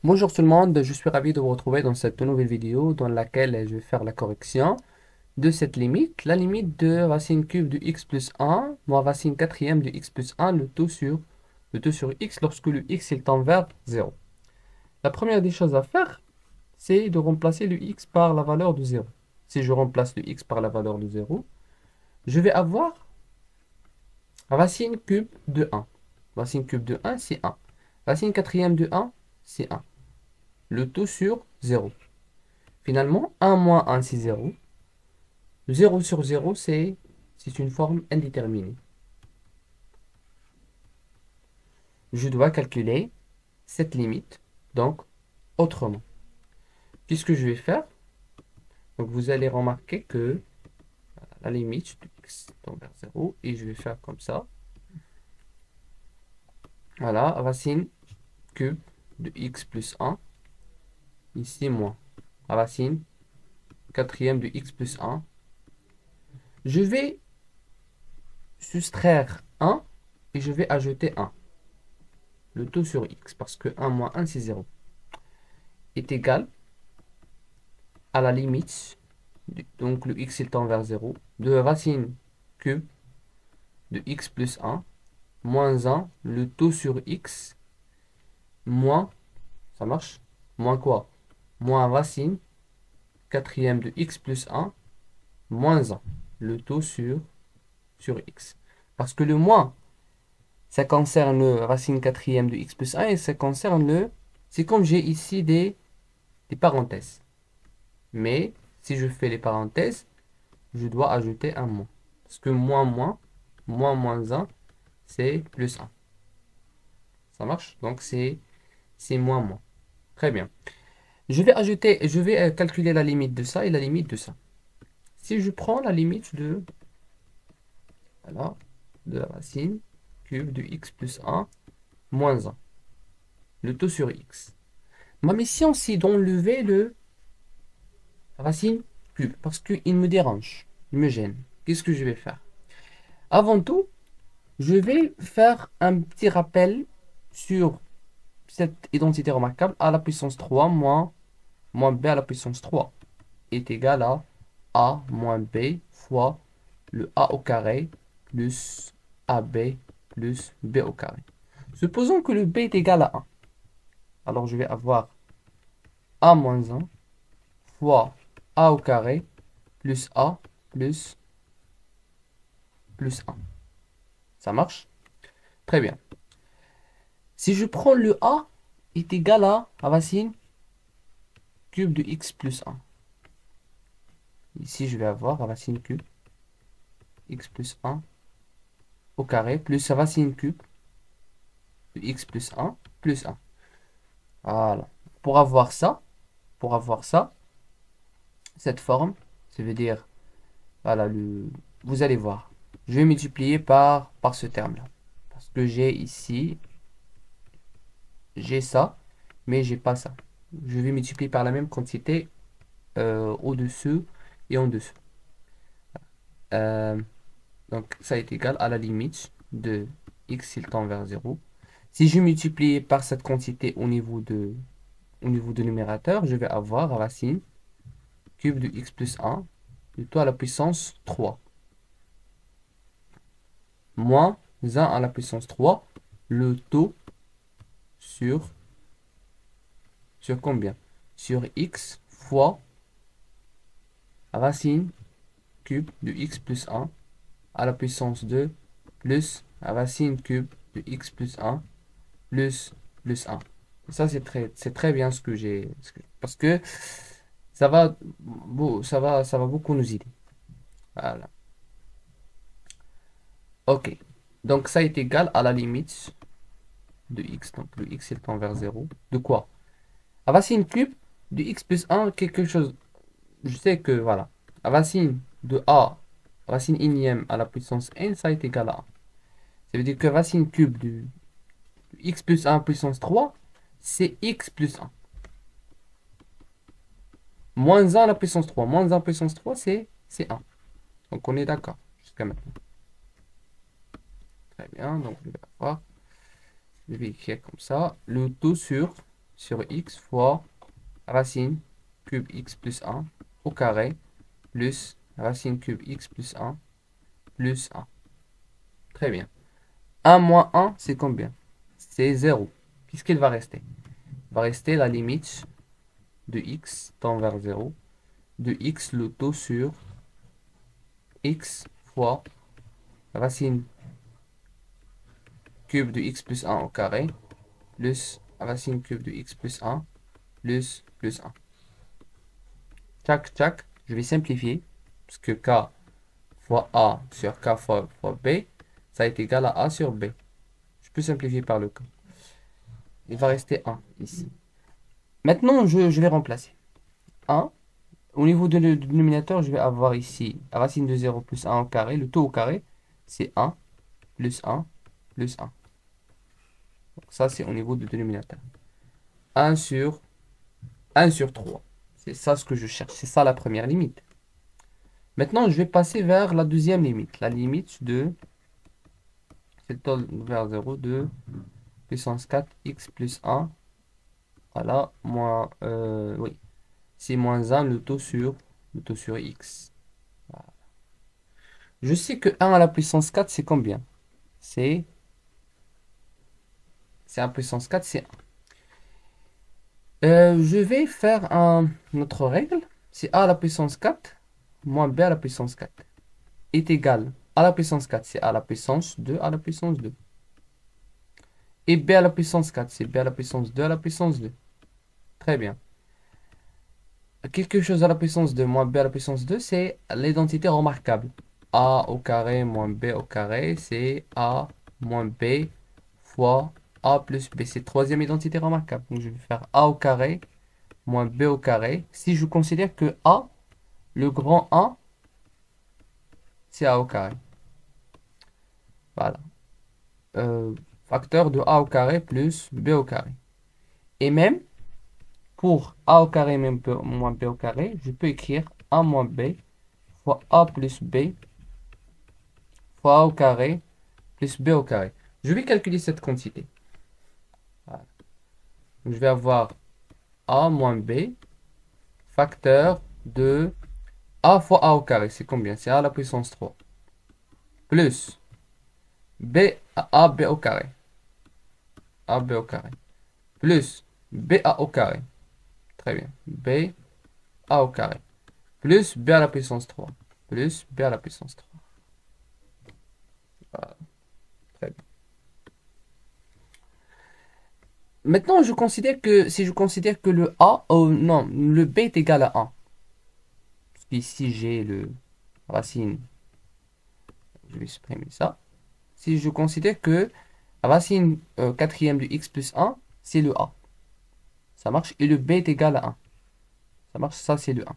Bonjour tout le monde, je suis ravi de vous retrouver dans cette nouvelle vidéo dans laquelle je vais faire la correction de cette limite, la limite de racine cube de x plus 1 moins racine quatrième de x plus 1, le tout sur x lorsque le x est tend vers 0. La première des choses à faire, c'est de remplacer le x par la valeur de 0. Si je remplace le x par la valeur de 0, je vais avoir racine cube de 1. Racine cube de 1, c'est 1. Racine quatrième de 1, c'est 1. Le tout sur 0. Finalement, 1 moins 1, c'est 0. 0 sur 0, c'est une forme indéterminée. Je dois calculer cette limite, donc autrement. Qu'est-ce que je vais faire? Donc vous allez remarquer que la limite de x tend vers 0, et je vais faire comme ça. Voilà, racine cube de x plus 1, ici moins. Racine quatrième de x plus 1. Je vais soustraire 1 et je vais ajouter 1. Le tout sur x, parce que 1 moins 1, c'est 0, est égal à la limite, donc le x étant vers 0, de racine cube de x plus 1, moins 1, le tout sur x, moins, ça marche, moins quoi? Moins racine quatrième de x plus 1, moins 1, le tout sur x. Parce que le moins, ça concerne le racine quatrième de x plus 1 et ça concerne le... C'est comme j'ai ici des parenthèses. Mais si je fais les parenthèses, je dois ajouter un moins. Parce que moins 1, c'est plus 1. Ça marche? Donc c'est moins. Très bien. Je vais calculer la limite de ça et la limite de ça. Si je prends la limite voilà, de la racine cube de x plus 1 moins 1, le tout sur x. Ma mission, c'est d'enlever le racine cube parce qu'il me dérange, il me gêne. Qu'est-ce que je vais faire? Avant tout, je vais faire un petit rappel sur cette identité remarquable. A à la puissance 3 moins b à la puissance 3 est égal à a moins b fois le a au carré plus ab plus b au carré. Supposons que le b est égal à 1. Alors je vais avoir a moins 1 fois a au carré plus a plus 1. Ça marche? Très bien. Si je prends le a est égal à racine cube de x plus 1. Ici, je vais avoir racine cube x plus 1 au carré plus racine cube de x plus 1 plus 1. Voilà. Pour avoir ça, cette forme, ça veut dire, voilà, vous allez voir. Je vais multiplier par ce terme-là. Parce que j'ai ici, j'ai ça, mais j'ai pas ça. Je vais multiplier par la même quantité au-dessus et en dessous. Euh, donc ça est égal à la limite de x s'il tend vers 0. Si je multiplie par cette quantité au niveau du numérateur, je vais avoir racine cube de x plus 1, le tout à la puissance 3, moins 1 à la puissance 3, le tout sur combien? Sur x fois racine cube de x plus 1 à la puissance 2 plus racine cube de x plus 1 plus 1. Et ça, c'est très bien ce que j'ai. Parce que ça va beaucoup nous aider. Voilà. OK. Donc, ça est égal à la limite de x. Donc, le x est tend vers 0. De quoi? Racine cube de x plus 1, quelque chose. Je sais que, voilà. Racine de a, racine énième à la puissance n, ça est égal à 1. Ça veut dire que racine cube de x plus 1 puissance 3, c'est x plus 1. Moins 1 à la puissance 3. Moins 1 puissance 3, c'est 1. Donc on est d'accord jusqu'à maintenant. Très bien, donc je vais avoir, je vais écrire comme ça, le tout sur sur x fois racine cube x plus 1 au carré plus racine cube x plus 1 plus 1. Très bien. 1 moins 1, c'est combien? C'est 0. Qu'est-ce qu'il va rester? Il va rester la limite de x tend vers 0 de x le taux sur x fois racine cube de x plus 1 au carré plus racine cube de x plus 1 plus 1. Tchac, tchac, je vais simplifier parce que k fois a sur k fois b, ça est égal à a sur b. Je peux simplifier par le k. Il va rester 1 ici. Maintenant, je vais remplacer. 1. Au niveau du dénominateur, je vais avoir ici racine de 0 plus 1 au carré. Le taux au carré, c'est 1 plus 1 plus 1. Donc ça, c'est au niveau du dénominateur. 1 sur 3. C'est ça ce que je cherche. C'est ça la première limite. Maintenant, je vais passer vers la deuxième limite. La limite de, c'est vers 0 de puissance 4 x plus 1. Voilà, moins, oui. C'est moins 1 le taux sur x. Voilà. Je sais que 1 à la puissance 4, c'est combien? C'est 1 puissance 4, c'est 1. Je vais faire notre règle. C'est a à la puissance 4 moins b à la puissance 4 est égal à la puissance 4, c'est a à la puissance 2 à la puissance 2. Et b à la puissance 4, c'est b à la puissance 2 à la puissance 2. Très bien. Quelque chose à la puissance 2 moins b à la puissance 2, c'est l'identité remarquable. A au carré moins b au carré, c'est a moins b fois a plus b. C'est troisième identité remarquable. Donc je vais faire a au carré moins b au carré. Si je considère que a, le grand A, c'est a au carré. Voilà. Facteur de a au carré plus b au carré. Et même, pour a au carré moins b au carré, je peux écrire a moins b fois a plus b fois a au carré plus b au carré. Je vais calculer cette quantité. Voilà. Donc, je vais avoir a moins b facteur de a fois a au carré. C'est combien? C'est a à la puissance 3. Plus b à b au carré. A b au carré. Plus b a au carré. Très bien. B a au carré. Plus b à la puissance 3. Plus b à la puissance 3. Voilà. Très bien. Maintenant, je considère que si je considère que le a, non, le b est égal à 1. Parce qu'ici, j'ai le racine. Je vais supprimer ça. Si je considère que racine quatrième de x plus 1, c'est le a. Ça marche. Et le b est égal à 1. Ça marche. Ça, c'est le 1.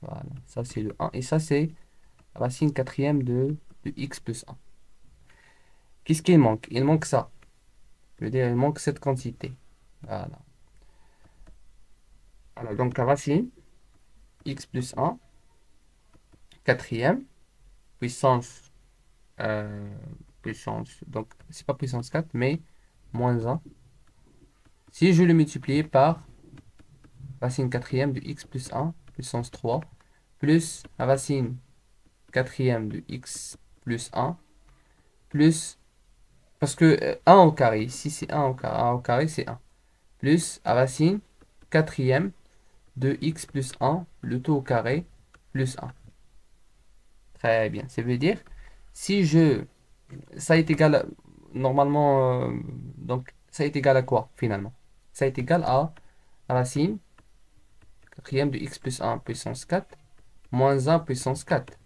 Voilà. Ça, c'est le 1. Et ça, c'est racine quatrième de x plus 1. Qu'est-ce qu'il manque? Il manque ça. Je veux dire, il manque cette quantité. Voilà. Alors, donc, la racine, x plus 1, quatrième, puissance, donc, c'est pas puissance 4, mais moins 1. Si je le multiplie par racine quatrième de x plus 1, puissance 3, plus la racine quatrième de x plus 1, plus, parce que 1 au carré, ici c'est 1 au carré, 1 au carré c'est 1, plus la racine quatrième de x plus 1, le tout au carré, plus 1. Très bien. Ça veut dire, si je... Ça est égal, normalement, donc, ça est égal à quoi, finalement? Ça est égal à racine quatrième de x plus 1 puissance 4, moins 1 puissance 4.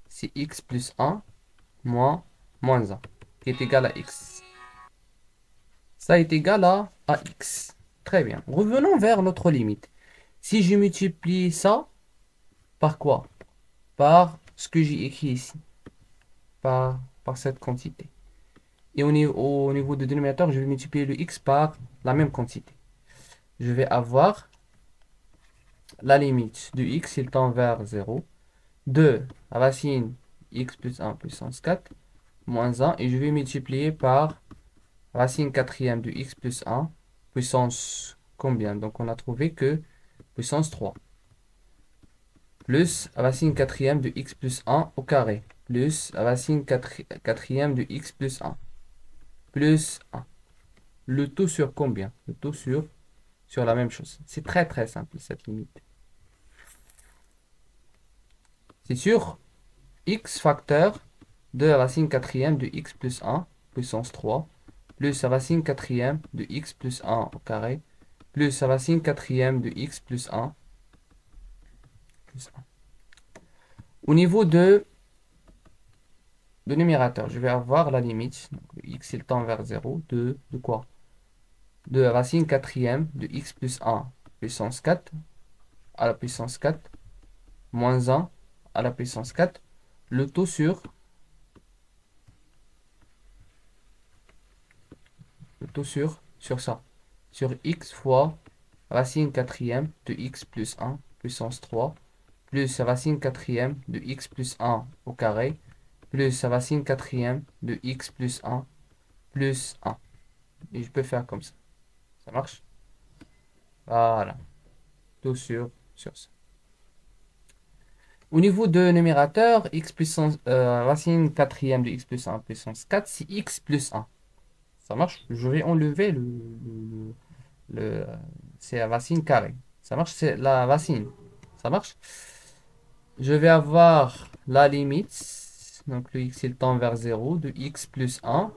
C'est x plus 1 moins 1, qui est égal à x. Ça est égal à x. Très bien. Revenons vers notre limite. Si je multiplie ça, par quoi? Par ce que j'ai écrit ici. Par cette quantité. Et au niveau du dénominateur, je vais multiplier le x par la même quantité. Je vais avoir la limite de x, il tend vers 0, de racine x plus 1 puissance 4, moins 1, et je vais multiplier par racine quatrième de x plus 1, puissance combien? Donc, on a trouvé que puissance 3. Plus racine quatrième de x plus 1 au carré. Plus racine quatrième de x plus 1. Plus 1. Le tout sur combien? Le tout sur la même chose. C'est très très simple cette limite. C'est sur x facteur de racine quatrième de x plus 1 puissance 3 plus racine quatrième de x plus 1 au carré plus racine quatrième de x plus 1 plus 1. Au niveau de numérateur, je vais avoir la limite. Donc, x il tend vers 0 de quoi? De racine quatrième de x plus 1 puissance 4 à la puissance 4 moins 1 à la puissance 4, le tout sur ça, sur x fois racine quatrième de x plus 1 puissance 3 plus racine quatrième de x plus 1 au carré plus racine quatrième de x plus 1 plus 1. Et je peux faire comme ça. Ça marche? Voilà. Tout sur ça. Au niveau de numérateur, x puissance, racine quatrième de x plus 1 puissance 4, c'est x plus 1. Ça marche? Je vais enlever c'est la racine carrée. Ça marche? C'est la racine. Ça marche? Je vais avoir la limite. Donc le x il tend vers 0 de x plus 1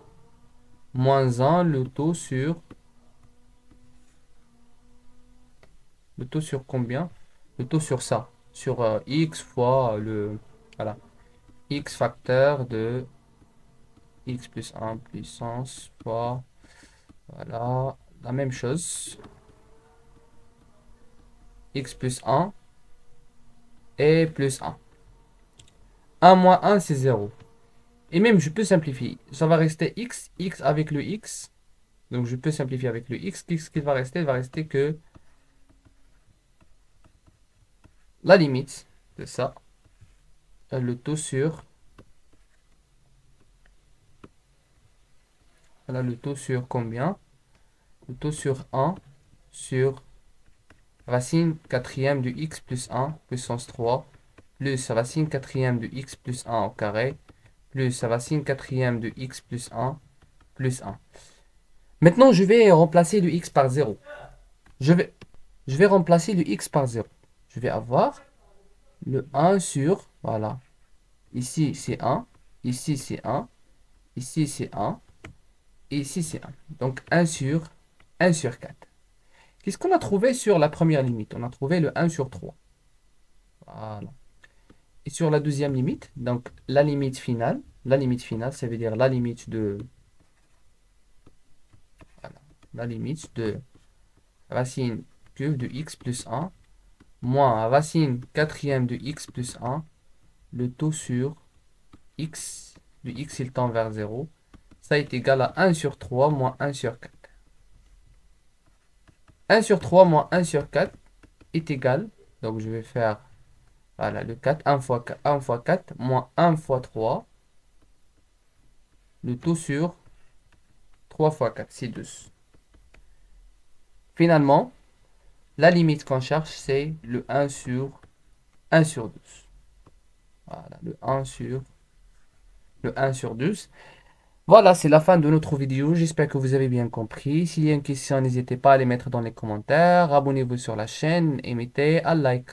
moins 1, le taux sur combien? Le taux sur ça. Sur x fois voilà, x facteur de x plus 1 puissance fois, voilà, la même chose. X plus 1 et plus 1. 1 moins 1, c'est 0. Et même, je peux simplifier. Ça va rester x avec le x. Donc, je peux simplifier avec le x. Qu'est-ce qui va rester? Il va rester que la limite de ça. Le taux sur... Voilà, le taux sur combien? Le taux sur 1 sur racine quatrième de x plus 1 puissance 3 plus racine quatrième de x plus 1 au carré plus racine quatrième de x plus 1 plus 1. Maintenant, je vais remplacer le x par 0. Je vais remplacer le x par 0. Je vais avoir le 1 sur, voilà, ici c'est 1, ici c'est 1, ici c'est 1, et ici c'est 1. Donc 1 sur 4. Qu'est-ce qu'on a trouvé sur la première limite? On a trouvé le 1 sur 3. Voilà. Et sur la deuxième limite, donc la limite finale, ça veut dire la limite de, voilà, la limite de racine cube de x plus 1 moins racine quatrième de x plus 1, le taux sur x, du x il tend vers 0, ça est égal à 1 sur 3 moins 1 sur 4. 1 sur 3 moins 1 sur 4 est égal, donc je vais faire, voilà, le 4, 1 fois 4 moins 1 fois 3, le tout sur 3 fois 4, c'est 12. Finalement, la limite qu'on cherche, c'est le 1 sur 12. Voilà, le 1 sur 12. Voilà, c'est la fin de notre vidéo. J'espère que vous avez bien compris. S'il y a une question, n'hésitez pas à les mettre dans les commentaires. Abonnez-vous sur la chaîne et mettez un like.